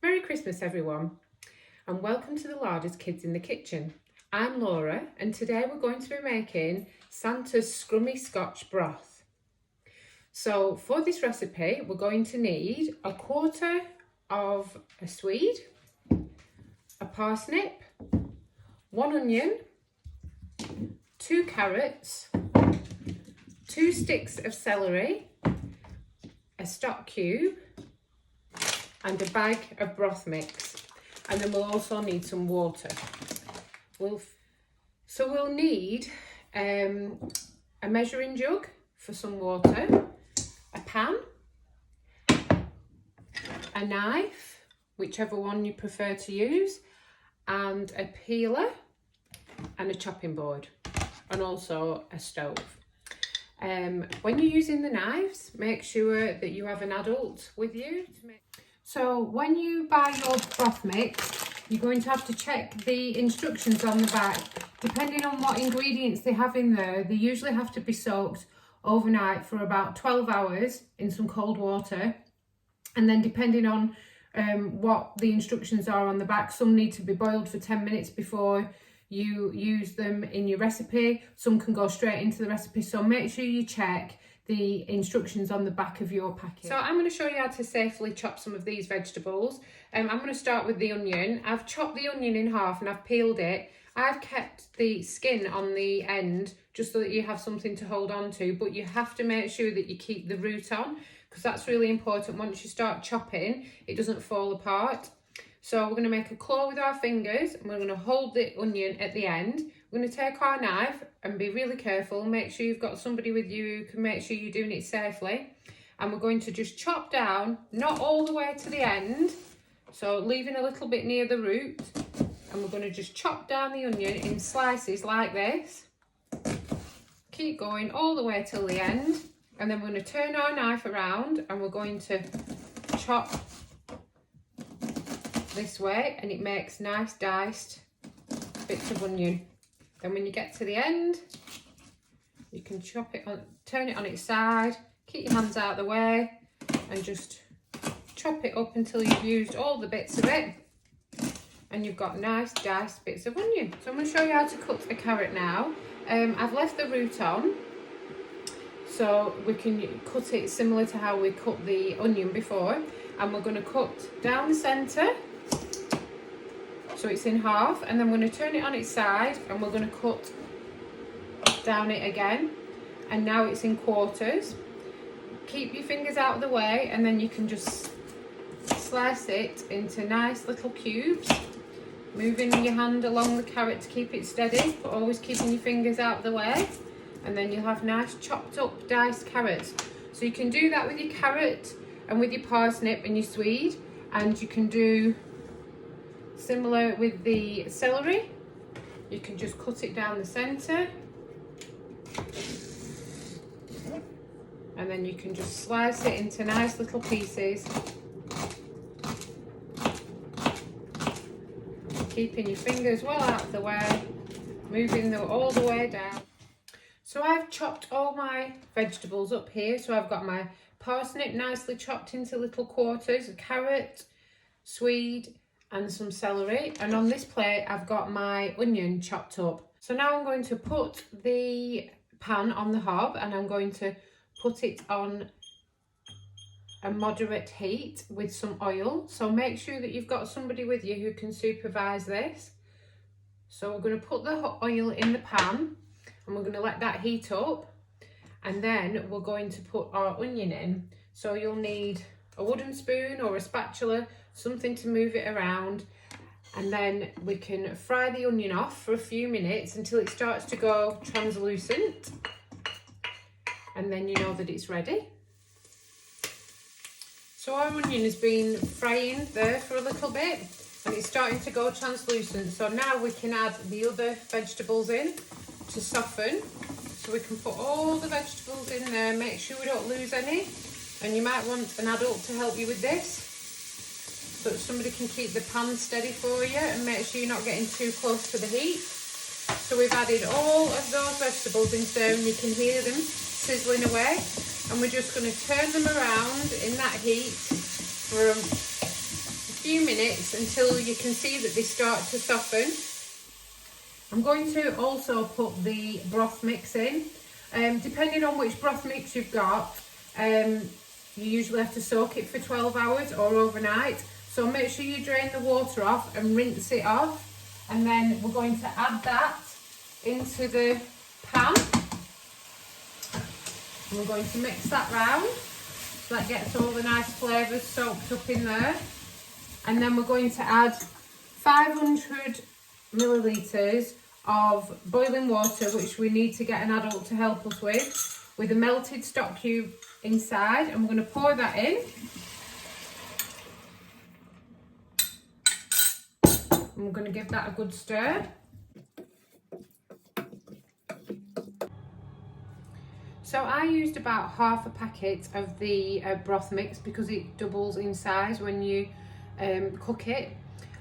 Merry Christmas everyone, and welcome to the Larders Kids in the Kitchen. I'm Laura, and today we're going to be making Santa's scrummy Scotch broth. So for this recipe we're going to need a quarter of a swede, a parsnip, 1 onion, 2 carrots, 2 sticks of celery, a stock cube, and a bag of broth mix, and then we'll also need some water. We'll need a measuring jug for some water, a pan, a knife, whichever one you prefer to use, and a peeler and a chopping board, and also a stove. When you're using the knives, make sure that you have an adult with you. So when you buy your broth mix, you're going to have to check the instructions on the back. Depending on what ingredients they have in there, they usually have to be soaked overnight for about 12 hours in some cold water. And then depending on what the instructions are on the back, some need to be boiled for 10 minutes before you use them in your recipe. Some can go straight into the recipe, so make sure you check the instructions on the back of your packet. So I'm going to show you how to safely chop some of these vegetables. I'm going to start with the onion. I've chopped the onion in half and I've peeled it. I've kept the skin on the end just so that you have something to hold on to, but you have to make sure that you keep the root on, because that's really important. Once you start chopping, it doesn't fall apart. So we're going to make a claw with our fingers and we're going to hold the onion at the end. We're going to take our knife and be really careful. Make sure you've got somebody with you who can make sure you're doing it safely. And we're going to just chop down, not all the way to the end, so leaving a little bit near the root. And we're going to just chop down the onion in slices like this. Keep going all the way till the end. And then we're going to turn our knife around and we're going to chop this way, and it makes nice diced bits of onion. Then when you get to the end, you can chop it on, turn it on its side, keep your hands out of the way, and just chop it up until you've used all the bits of it, and you've got nice diced bits of onion. So I'm going to show you how to cut a carrot now. I've left the root on, so we can cut it similar to how we cut the onion before, and we're going to cut down the centre, so it's in half, and then we're going to turn it on its side and we're going to cut down it again, and now it's in quarters. Keep your fingers out of the way, and then you can just slice it into nice little cubes, moving your hand along the carrot to keep it steady, but always keeping your fingers out of the way, and then you'll have nice chopped up diced carrots. So you can do that with your carrot and with your parsnip and your swede, and you can do similar with the celery. You can just cut it down the centre, and then you can just slice it into nice little pieces, keeping your fingers well out of the way, moving them all the way down. So I've chopped all my vegetables up here. So I've got my parsnip nicely chopped into little quarters, a carrot, swede, and some celery, and on this plate I've got my onion chopped up. So now I'm going to put the pan on the hob, and I'm going to put it on a moderate heat with some oil. So make sure that you've got somebody with you who can supervise this. So we're going to put the oil in the pan and we're going to let that heat up, and then we're going to put our onion in. So you'll need a wooden spoon or a spatula, something to move it around, and then we can fry the onion off for a few minutes until it starts to go translucent, and then you know that it's ready. So our onion has been frying there for a little bit and it's starting to go translucent, so now we can add the other vegetables in to soften. So we can put all the vegetables in there, make sure we don't lose any, and you might want an adult to help you with this, so that somebody can keep the pan steady for you and make sure you're not getting too close to the heat. So we've added all of those vegetables in there and you can hear them sizzling away, and we're just going to turn them around in that heat for a few minutes until you can see that they start to soften. I'm going to also put the broth mix in. Depending on which broth mix you've got, you usually have to soak it for 12 hours or overnight. So make sure you drain the water off and rinse it off. And then we're going to add that into the pan. And we're going to mix that round so that gets all the nice flavours soaked up in there. And then we're going to add 500 millilitres of boiling water, which we need to get an adult to help us with a melted stock cube inside, and we're going to pour that in. And we're going to give that a good stir. So I used about half a packet of the broth mix because it doubles in size when you cook it.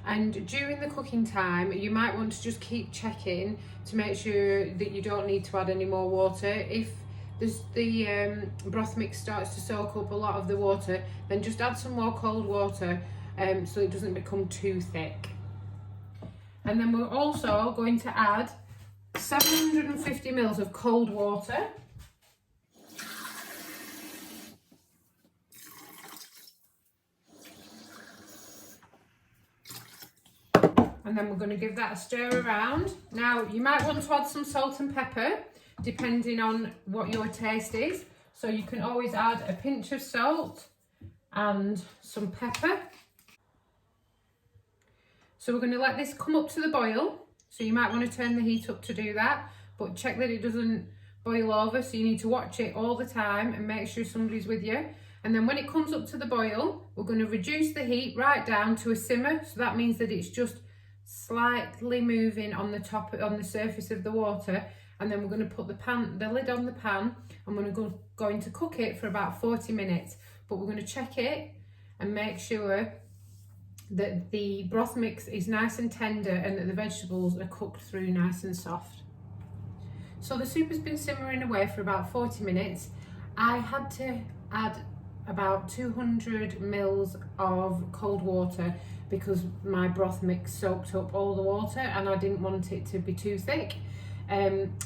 And during the cooking time, you might want to just keep checking to make sure that you don't need to add any more water. If the broth mix starts to soak up a lot of the water, then just add some more cold water so it doesn't become too thick. And then we're also going to add 750 ml of cold water. And then we're going to give that a stir around. Now, you might want to add some salt and pepper, depending on what your taste is. So you can always add a pinch of salt and some pepper. So we're going to let this come up to the boil. So you might want to turn the heat up to do that, but check that it doesn't boil over. So you need to watch it all the time and make sure somebody's with you. And then when it comes up to the boil, we're going to reduce the heat right down to a simmer. So that means that it's just slightly moving on the top, on the surface of the water. And then we're going to put the lid on the pan, and we're going to cook it for about 40 minutes. But we're going to check it and make sure that the broth mix is nice and tender and that the vegetables are cooked through nice and soft. So the soup has been simmering away for about 40 minutes. I had to add about 200 ml of cold water because my broth mix soaked up all the water and I didn't want it to be too thick.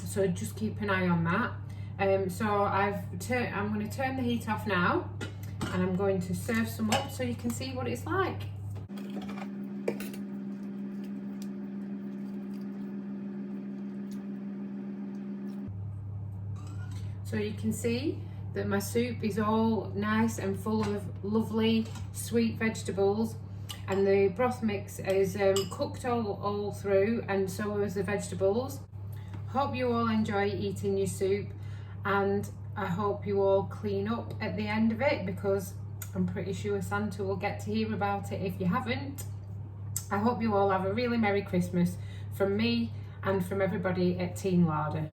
So just keep an eye on that. So I'm going to turn the heat off now, and I'm going to serve some up so you can see what it's like. So you can see that my soup is all nice and full of lovely sweet vegetables, and the broth mix is cooked all through, and so is the vegetables. Hope you all enjoy eating your soup, and I hope you all clean up at the end of it, because I'm pretty sure Santa will get to hear about it if you haven't. I hope you all have a really Merry Christmas from me and from everybody at Team Larder.